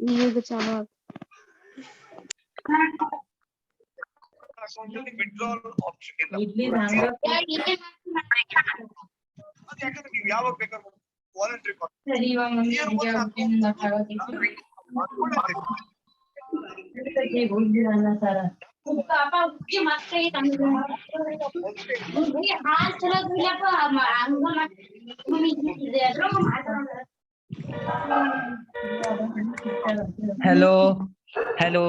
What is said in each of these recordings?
ये बचाना withdrawal option ಯಾವಾಗ ಬೇಕಾದ್ರೂ ವಾಲಂಟರಿ ಸರಿ ಇವಾಗ ನಮ್ಗೆ ಹೋಗಿರಲ್ಲ ಸರ್ ಪಾಪ ಉಕ್ಕಿ ಮತ್ತೆ ಹಾಲ್ ಚಲೋ ಇಲ್ಲಪ್ಪ Hello, hello,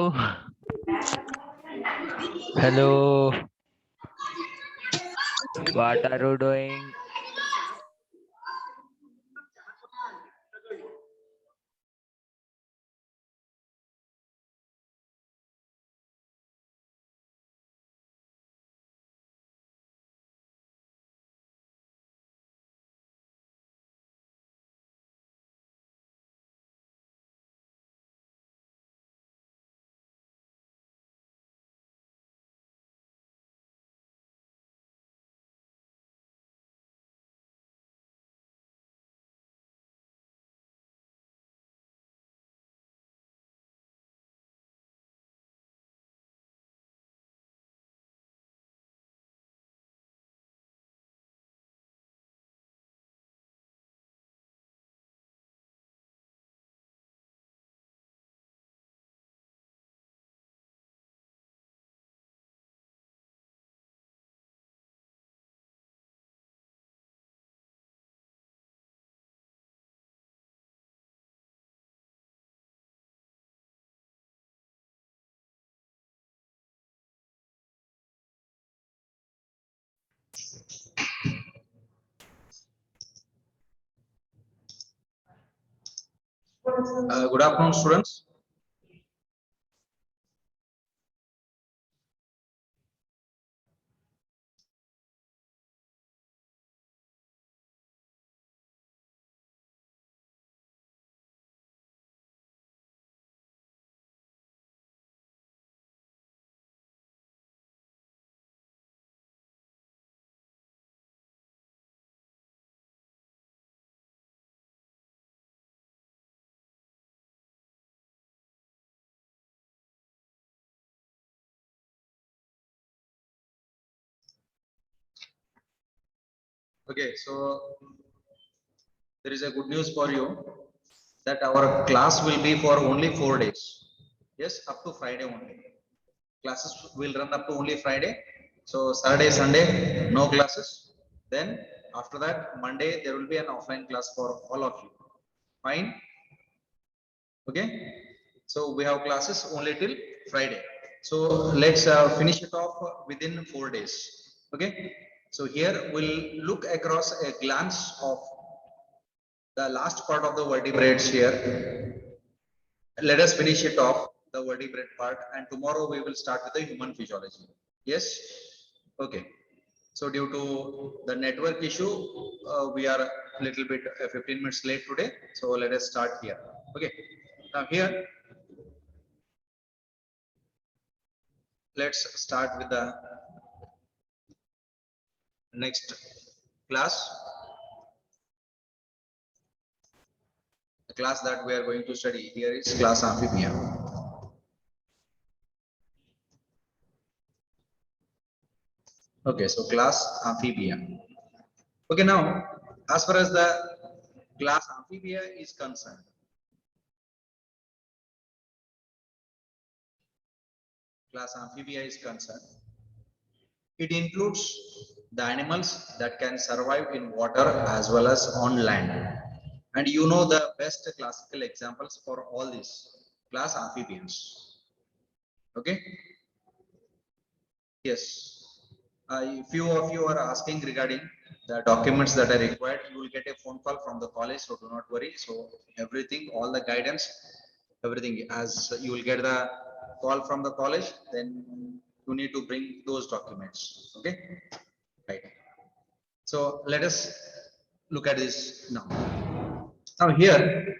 hello. What are you doing? Good afternoon, students. Okay, so there is a good news for you that our class will be for only 4 days. Yes, up to Friday only. Classes will run up to only Friday. So Saturday, Sunday, no classes. Then after that, Monday, there will be an offline class for all of you. Fine. Okay. So we have classes only till Friday. So let's finish it off within 4 days. Okay. So here we'll look across a glance of the last part of the vertebrates here. Let us finish it off, the vertebrate part, and tomorrow we will start with the human physiology. Yes. Okay. So due to the network issue, we are a little bit 15 minutes late today. So let us start here. Okay. Now here, let's start with the next class. The class that we are going to study here is class amphibia. Okay, so class amphibia. Okay, now as far as the class amphibia is concerned, it includes the animals that can survive in water as well as on land. And you know the best classical examples for all these class amphibians. Okay. Yes. Few of you are asking regarding the documents that are required. You will get a phone call from the college, so do not worry. So everything, all the guidance, everything, as you will get the call from the college, then you need to bring those documents. Okay. Right. So let us look at this now. Now here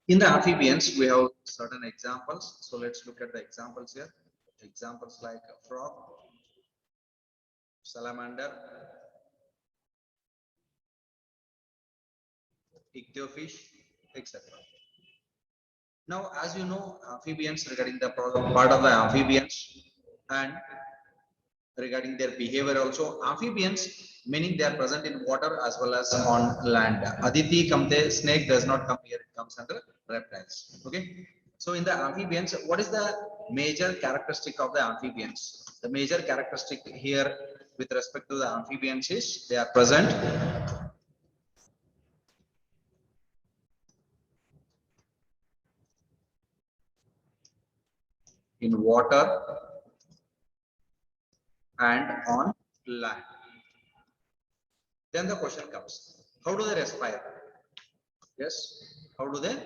in the amphibians, we have certain examples. So let's look at the examples here. Examples like a frog, salamander, ichthyophish, etc. Now, as you know, amphibians regarding the part of the amphibians and regarding their behavior also. Amphibians meaning they are present in water as well as on land. Aditi kamte snake does not come here; it comes under reptiles. Okay. So in the amphibians, what is the major characteristic of the amphibians? The major characteristic here with respect to the amphibians is they are present in water and on land. Then the question comes, how do they respire? Yes, how do they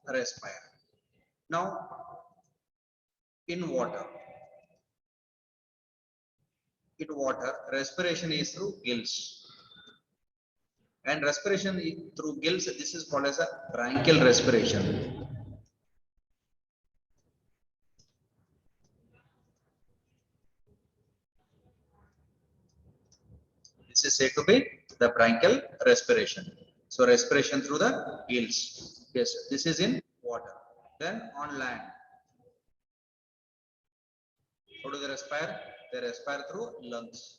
respire? Now, in water, respiration is through gills. And respiration through gills, this is called as a branchial respiration. This is said to be the branchial respiration. So respiration through the gills. Yes, this is in water. Then on land, how do they respire? They respire through lungs.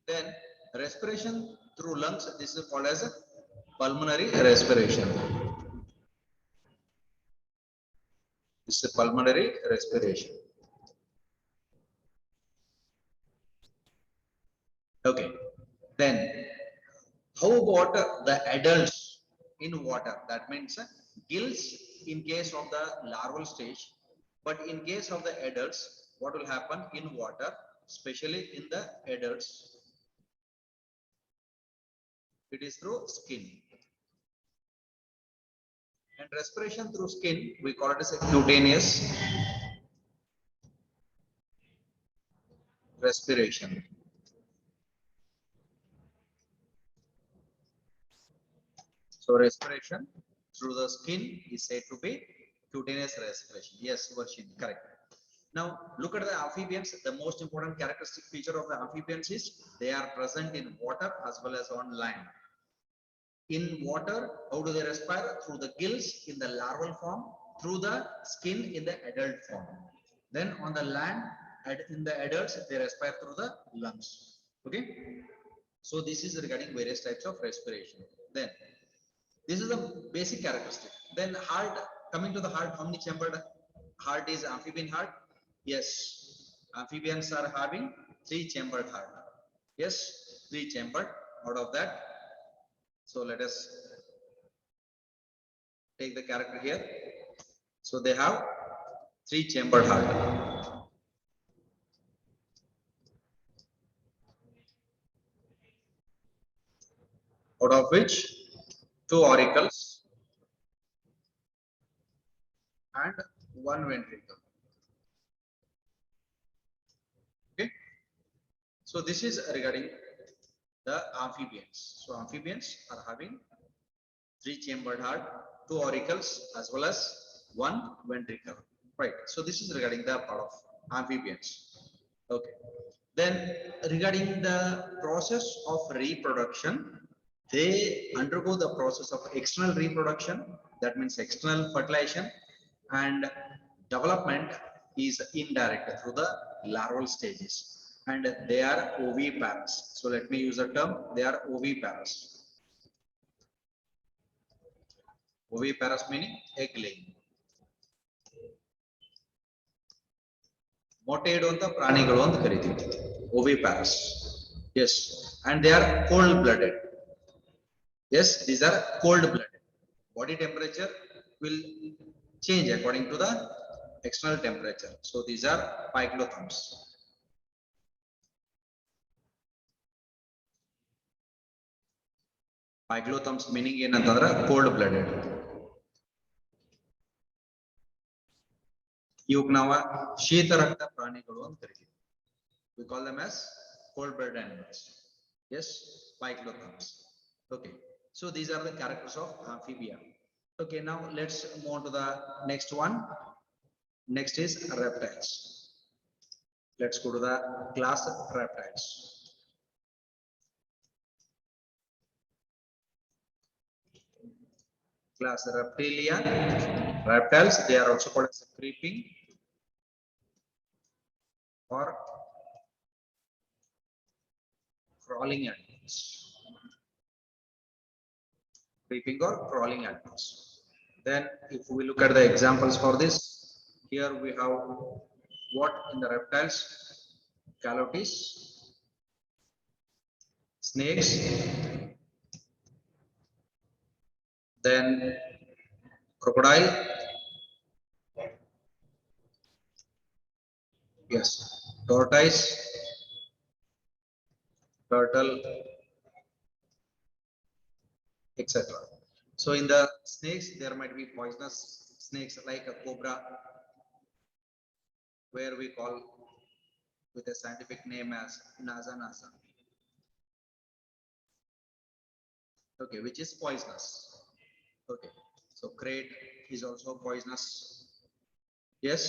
Then respiration through lungs, this is called as a pulmonary respiration. This is pulmonary respiration. Okay. Then how about the adults in water? That means gills in case of the larval stage, but in case of the adults, what will happen in water, especially in the adults? It is through skin. And respiration through skin, we call it as a cutaneous respiration. So respiration through the skin is said to be cutaneous respiration. Yes, Varshin, correct. Now look at the amphibians. The most important characteristic feature of the amphibians is they are present in water as well as on land. In water, how do they respire? Through the gills in the larval form, through the skin in the adult form. Then on the land, in the adults, they respire through the lungs. Okay. So this is regarding various types of respiration. Then this is the basic characteristic. Then heart, coming to the heart, how many chambered heart is amphibian heart? Yes, amphibians are having 3 chambered heart. Yes, 3 chambered out of that. So let us take the character here. So they have 3 chambered heart. Out of which 2 auricles and 1 ventricle. Okay. So this is regarding the amphibians. So amphibians are having 3 chambered heart, 2 auricles as well as 1 ventricle. Right. So this is regarding the part of amphibians. Okay. Then regarding the process of reproduction, they undergo the process of external reproduction. That means external fertilization, and development is indirect through the larval stages. And they are oviparous. So let me use the term, they are oviparous. Oviparous meaning egg laying. ಮೊಟ್ಟೆ ಇಡುವಂತ ಪ್ರಾಣಿಗಳು ಅಂತ ಕರೀತೀವಿ oviparous. Yes, and they are cold blooded. Yes, these are cold blooded. Body temperature will change according to the external temperature. So these are pyglothums. Pyglothums meaning ಏನಂತಂದ್ರೆ cold blooded. ಇವಕ್ಕೆ ನಾವು ಶೀತ ರಕ್ತ ಪ್ರಾಣಿಗಳು ಅಂತ ಕರಿತೀವಿ. We call them as cold blooded animals. Yes, pyglothums. Okay, so these are the characters of amphibia. Okay, now let's move on to the next one. Next is reptiles. Let's go to the class reptiles. class Reptilia. Reptiles, they are also called as creeping or crawling animals. Creeping or crawling animals. Then if we look at the examples for this, here we have what in the reptiles? Calotes, snakes, then crocodile, yes, tortoise, turtle, etc. So in the snakes, there might be poisonous snakes like a cobra, where we call with a scientific name as Nasa Nasa. Okay, which is poisonous. Okay, so crate is also poisonous. Yes.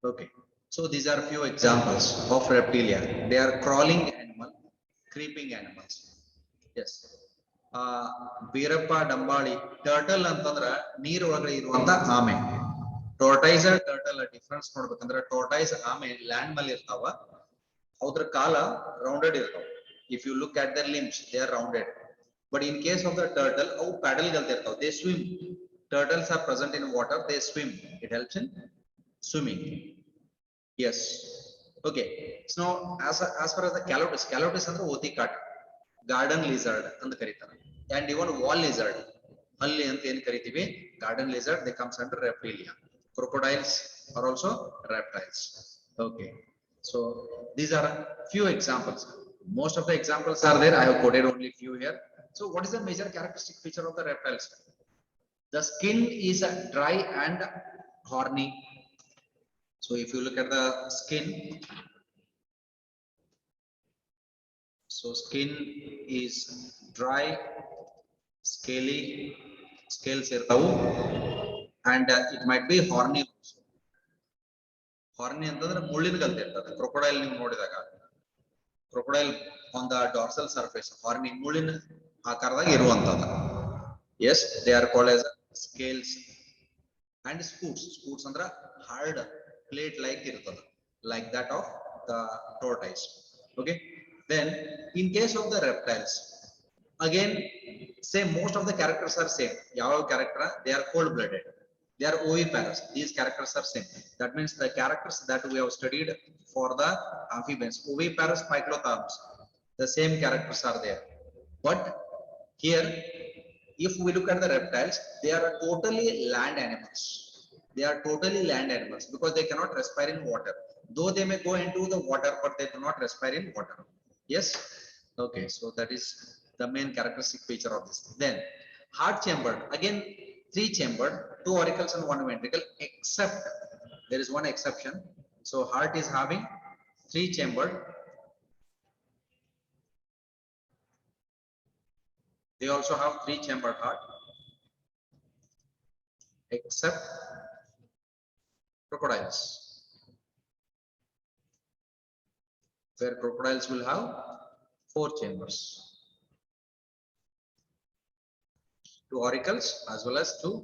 Okay. So these are few examples of reptilia. They are crawling animal, creeping animals. Yes. Birappa Dambali, turtle ಅಂತಂದ್ರ ನೀರ್ ಒಳಗಡೆ ಇರುವಂತ ಆಮೆ. Tortoise turtle difference ನೋಡ್ಬೇಕಂದ್ರೆ tortoise ಆಮೆ land ಮೇಲೆ ಇರ್ತಾವ. ಅವ್ರ ಕಾಲ rounded ಇರ್ತಾವ. If you look at their limbs, they are rounded. But in case of the turtle, ಅವು paddle ಗಳ್ they swim. Turtles are present in water, they swim. It helps in swimming. Yes. Okay. So as far as the calotes ಅಂದ್ರೆ ಓತಿ ಕಾಟ, garden lizard ಅಂತ ಕರೀತಾರೆ. And even wall lizard, ಹಲ್ಲಿ ಅಂತ ಏನ್ ಕರಿತೀವಿ, garden lizard, they comes under reptilia. Crocodiles are also reptiles. Okay. So these are few examples. Most of the examples are there. I have quoted only few here. So what is the major characteristic feature of the reptiles? The skin is dry and horny. So if you look at the skin, so skin is dry, scaly, scales irtavu, and it might be horny also. Horny ಅಂತಂದ್ರೆ ಮುಳ್ಳಿನ ಗಂತೆ ಇರ್ತದೆ. Crocodile ನೀವು ನೋಡಿದಾಗ, crocodile on the dorsal surface, horny ಮುಳ್ಳಿನ ಆಕಾರದಾಗ ಇರುವಂತದ್ದು. Yes, they are called as scales. And spoots andra hard plate like irtada, like that of the tortoise. Okay. Then in case of the reptiles, again same, most of the characters are same. Yav character, they are cold blooded, they are oviparous. These characters are same. That means the characters that we have studied for the amphibians, oviparous, cyclotherms, the same characters are there. But here, if we look at the reptiles, they are totally land animals. They are totally land animals because they cannot respire in water. Though they may go into the water, but they do not respire in water. Yes. Okay. So that is the main characteristic feature of this. Then heart chambered, again 3 chambered, 2 auricles and 1 ventricle, except there is one exception. So heart is having 3 chambered. They also have 3 chambered heart, except crocodiles, where crocodiles will have 4 chambers, 2 auricles as well as 2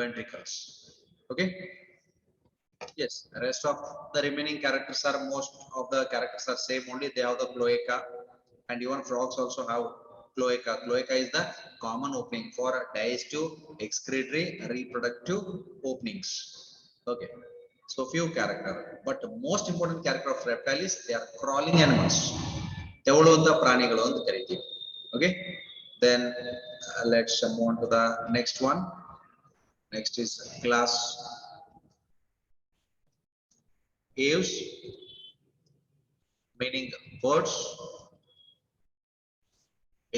ventricles. Okay. Yes, the rest of the remaining characters are, most of the characters are same, only they have the cloaca, and even frogs also have cloaca. Cloaca is the common opening for digestive, excretory, reproductive openings. Okay. So few character, but the most important character of reptile is they are crawling animals. ತೆವಳುವಂತ ಪ್ರಾಣಿಗಳು ಅಂತ ಕರೀತೀವಿ. Okay. Then let's move on to the next one. Next is class aves, meaning birds.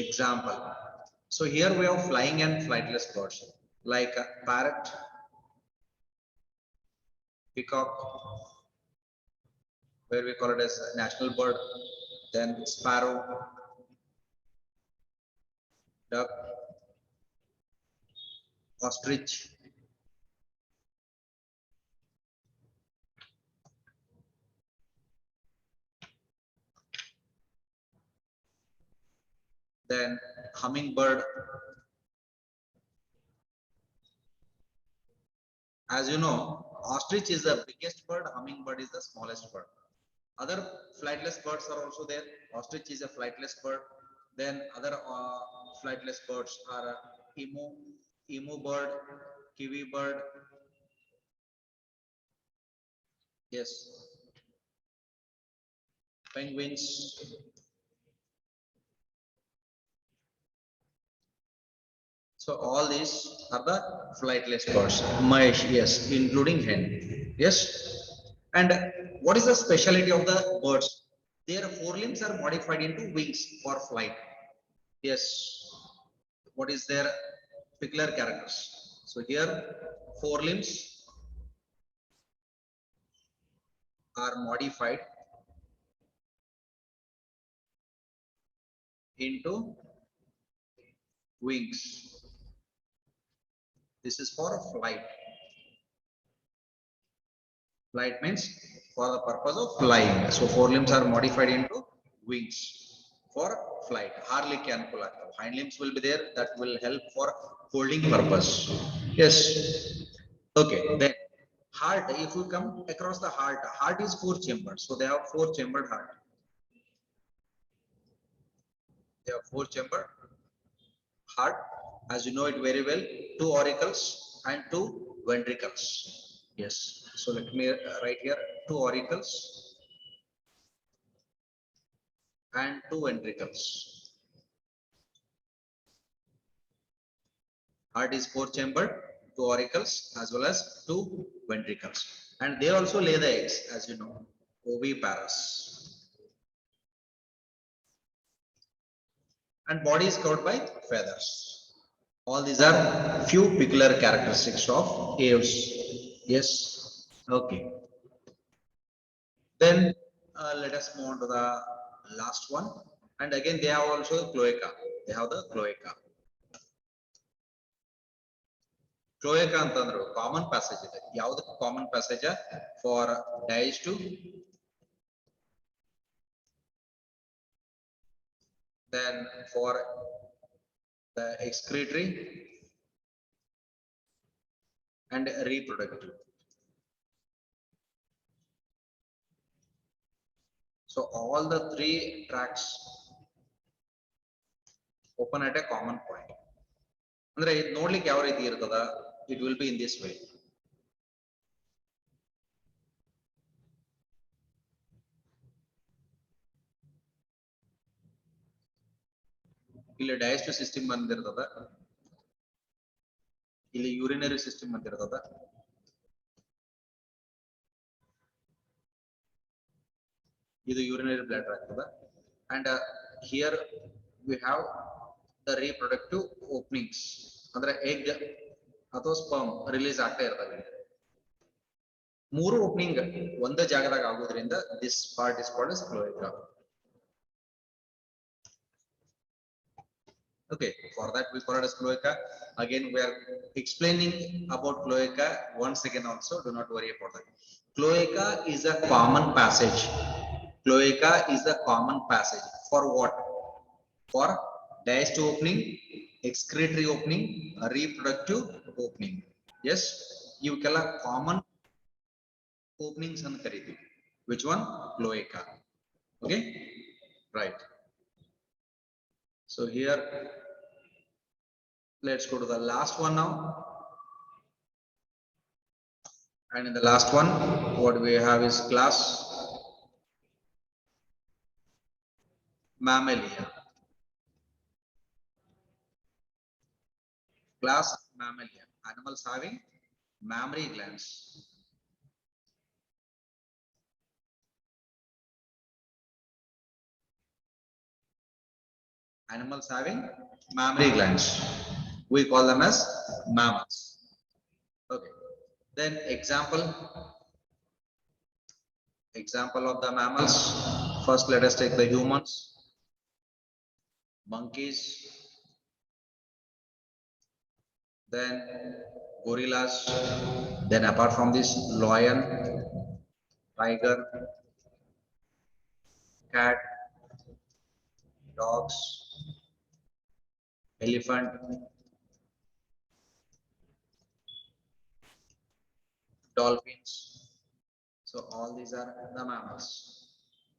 Example. So here we have flying and flightless birds like parrot, peacock, where we call it as national bird, then sparrow, duck, ostrich, then hummingbird, As you know, ostrich is the biggest bird, hummingbird is the smallest bird. Other flightless birds are also there. Ostrich is a flightless bird. Then other flightless birds are emu bird, kiwi bird. Yes, penguins. So all these are the flightless birds. Mahesh, yes, including hen. Yes. And what is the speciality of the birds? Their forelimbs are modified into wings for flight. Yes. What is their peculiar characters? So here forelimbs are modified into wings. This is for flight. Flight means for the purpose of flying. So forelimbs are modified into wings for flight. Hardly can pull. Hind limbs will be there, that will help for holding purpose. Yes. Okay. Then heart. If you come across the heart is four chambered. So they have four chambered heart. They have four chambered heart. As you know it very well, two auricles and two ventricles. Yes. So let me write here two auricles and two ventricles. Heart is four chambered, two auricles as well as two ventricles. And they also lay the eggs, as you know, oviparous. And body is covered by feathers. All these are few peculiar characteristics of aves. Yes. Okay. Then let us move on to the last one. And again, they have also cloaca. They have the cloaca. Cloaca ಅಂತಂದ್ರು common passage ಇದೆ. ಯಾವುದು common passage for digestive, then for the excretory and reproductive. So all the three tracts open at a common point. ಅಂದ್ರೆ ಇದು ನೋಡ್ಲಿಕ್ಕೆ ಯಾವ ರೀತಿ ಇರ್ತದ, it will be in this way. ಇಲ್ಲಿ ಡೈಜೆಸ್ಟಿವ್ ಸಿಸ್ಟಮ್ ಬಂದಿರ್ತದ, ಇಲ್ಲಿ ಯೂರಿನರಿ ಸಿಸ್ಟಮ್ ಬಂದಿರ್ತದ, ಇದು ಯೂರಿನರಿ ಬ್ಲಾಡರ್ ಆಗ್ತದ, and here we have the reproductive openings, ಅಂದ್ರೆ ಎಗ್ ಅಥವಾ ಸ್ಪರ್ಮ್ ರಿಲೀಸ್ ಆಗ್ತಾ ಇರ್ತವೆ. ಮೂರು ಓಪನಿಂಗ್ ಒಂದೇ ಜಾಗದಾಗ ಆಗೋದ್ರಿಂದ this part is called as cloaca. Okay, for that we call it as cloaca. Again we are explaining about cloaca once again also, do not worry about that. Cloaca is a common passage. Cloaca is a common passage for what? For digestive opening, excretory opening, reproductive opening. Yes, you call a common openings and kariti. Which one? Cloaca. Okay, right. So here let's go to the last one now. And in the last one, what we have is class Mammalia. Class Mammalia. Animals having mammary glands. Animals having mammary glands. We call them as mammals. Okay. Then example of the mammals. First, let us take the humans, monkeys, then gorillas, then apart from this, lion, tiger, cat, dogs, elephant, dolphins. So all these are the mammals.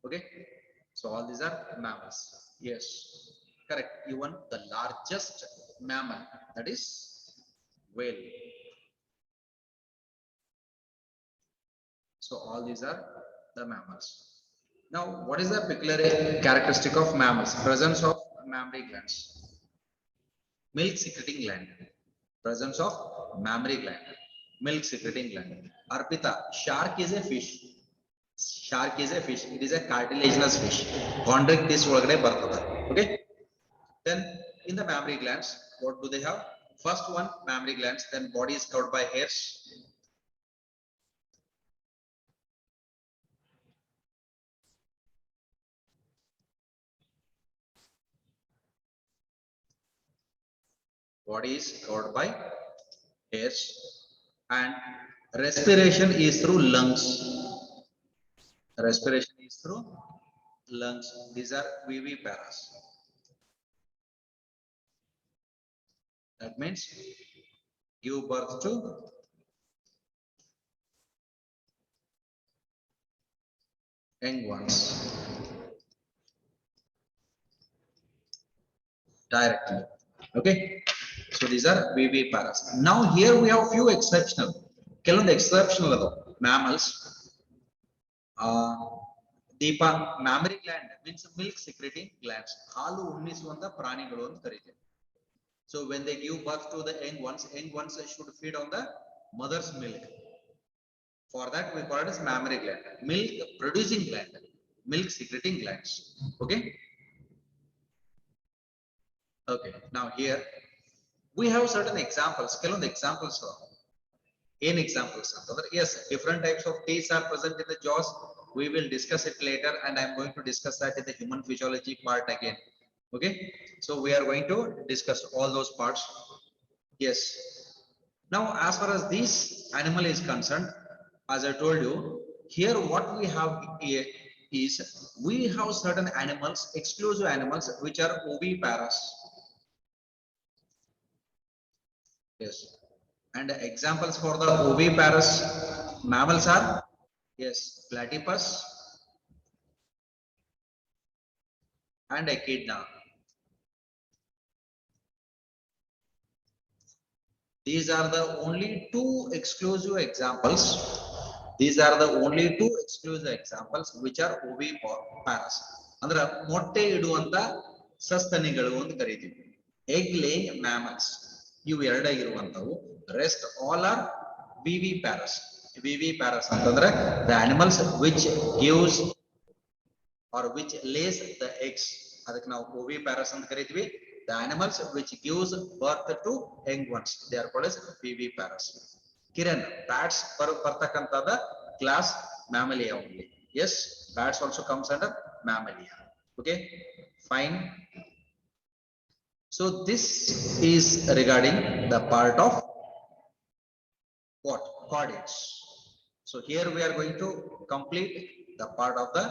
Okay, so all these are mammals. Yes, correct. Even the largest mammal, that is whale. So all these are the mammals. Now, what is the peculiar characteristic of mammals? Presence of mammary glands, milk secreting gland. Presence of mammary gland, milk secreting gland. Arpita, shark is a fish. Shark is a fish. It is a cartilaginous fish. Chondric disc ಒಳಗಡೆ ಬರ್ತದೆ. Okay. Then in the mammary glands, what do they have? First one, mammary glands. Then body is covered by hairs. Body is covered by hairs, and respiration is through lungs. Respiration is through lungs. These are viviparous. That means give birth to young ones directly. Okay, so these are viviparous. Now here we have few exceptional. ಕೆಲವೊಂದು exceptional mammals. ದೀಪ, mammary gland means milk secreting glands. ಹಾಲು ಉಣ್ಣಿಸುವಂತ ಪ್ರಾಣಿಗಳು ಅಂತ ಕರೀತೀವಿ. So when they give birth to the young ones should feed on the mother's milk. For that we call it as mammary gland, milk producing gland, milk secreting glands. Okay. Okay. Now here we have certain examples. ಕೆಲವೊಂದು examples. In examples, yes, different types of teeth are present in the jaws. We will discuss it later, and I am going to discuss that in the human physiology part again. Okay, so we are going to discuss all those parts. Yes. Now, as far as this animal is concerned, as I told you, here what we have here is we have certain animals, exclusive animals, which are oviparous. Yes. And examples for the oviparous mammals are, yes, platypus and echidna. These are the only two exclusive examples. These are the only two exclusive examples which are oviparous. ಅಂದ್ರೆ ಮೊಟ್ಟೆ ಇಡುವಂತ ಸಸ್ತನಿಗಳು ಅಂತ ಕರೀತೀವಿ. Egg laying mammals. ಇವು ಎರಡಾಗಿರುವಂತವು. Rest all are viviparous. Viviparous ಅಂತಂದ್ರೆ the animals which gives or which lays the eggs. ಅದಕ್ಕೆ ನಾವು oviparous ಅಂತ ಕರೀತೀವಿ. The animals which gives birth to young ones, they are called as viviparous. Kiran, bats ಬರ್ತಕ್ಕಂತದ class Mammalia only. Yes, bats also comes under Mammalia. Okay, fine. So this is regarding the part of what? Chordates. So here we are going to complete the part of the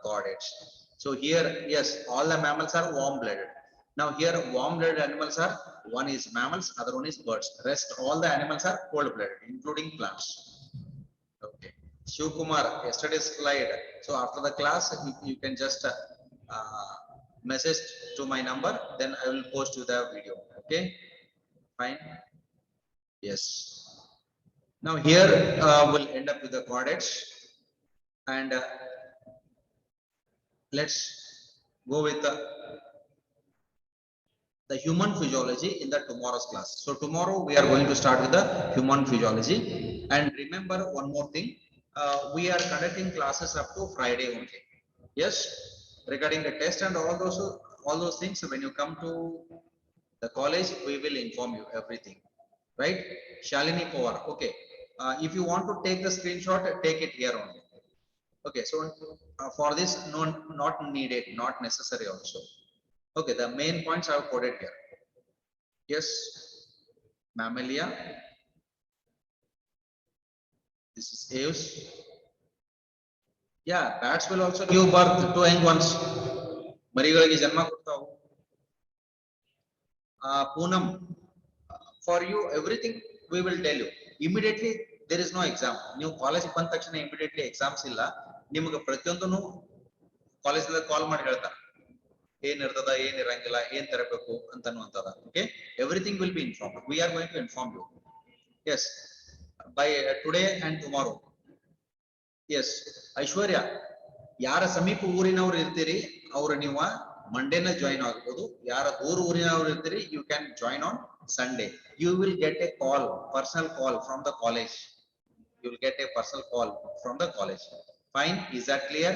chordates. So here, yes, all the mammals are warm-blooded. Now here warm-blooded animals are, one is mammals, other one is birds. Rest all the animals are cold-blooded, including plants. Okay. Shivkumar, yesterday's slide. So after the class, you can just message to my number, then I will post you the video. Okay, fine. Yes. Now here we'll end up with the chordates, and let's go with the human physiology in the tomorrow's class. So tomorrow we are going to start with the human physiology, and remember one more thing, we are conducting classes up to Friday only. Yes, regarding the test and all those things, when you come to the college we will inform you everything, right? Shalini Pawar, okay, if you want to take the screenshot, take it here only. Okay, so for this, no, not needed, not necessary also. Okay, the main points I have coded here. Yes, Mammalia. This is aves. Yeah, bats will also give birth to young ones. ಮರಿಗಳಿಗೆ ಜನ್ಮ ಕೊಡ್ತಾವು. Poonam, for you everything we will tell you. Immediately there is no exam. ನೀವು college ಬಂದ ತಕ್ಷಣ immediately exams ಇಲ್ಲ. ನಿಮಗೆ ಪ್ರತಿಯೊಂದನ್ನು college ಕಾಲ್ ಮಾಡಿ ಹೇಳ್ತಾರೆ ಏನ್ ಇರ್ತದ ಏನ್ ಇರಂಗಿಲ್ಲ ಏನ್ ತರಬೇಕು ಅಂತ ಅನ್ನುವಂಥದ್ದು. Okay, everything will be inform. We are going to inform you. Yes, by today and tomorrow. Yes, Aishwarya, ಯಾರ ಸಮೀಪ ಊರಿನವ್ರು ಇರ್ತೀರಿ ಅವ್ರು ನೀವು ಮಂಡೇನ ಜಾಯಿನ್ ಆಗ್ಬೋದು. ಯಾರ ದೂರ ಊರಿನವ್ರು ಇರ್ತೀರಿ you can join on Sunday. You will get a call, personal call from the college. You will get a personal call from the college. Fine, is that clear?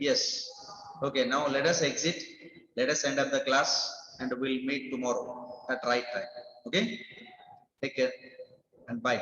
Yes. Okay, now let us exit. Let us end up the class and we'll meet tomorrow at right time. Okay, take care and bye.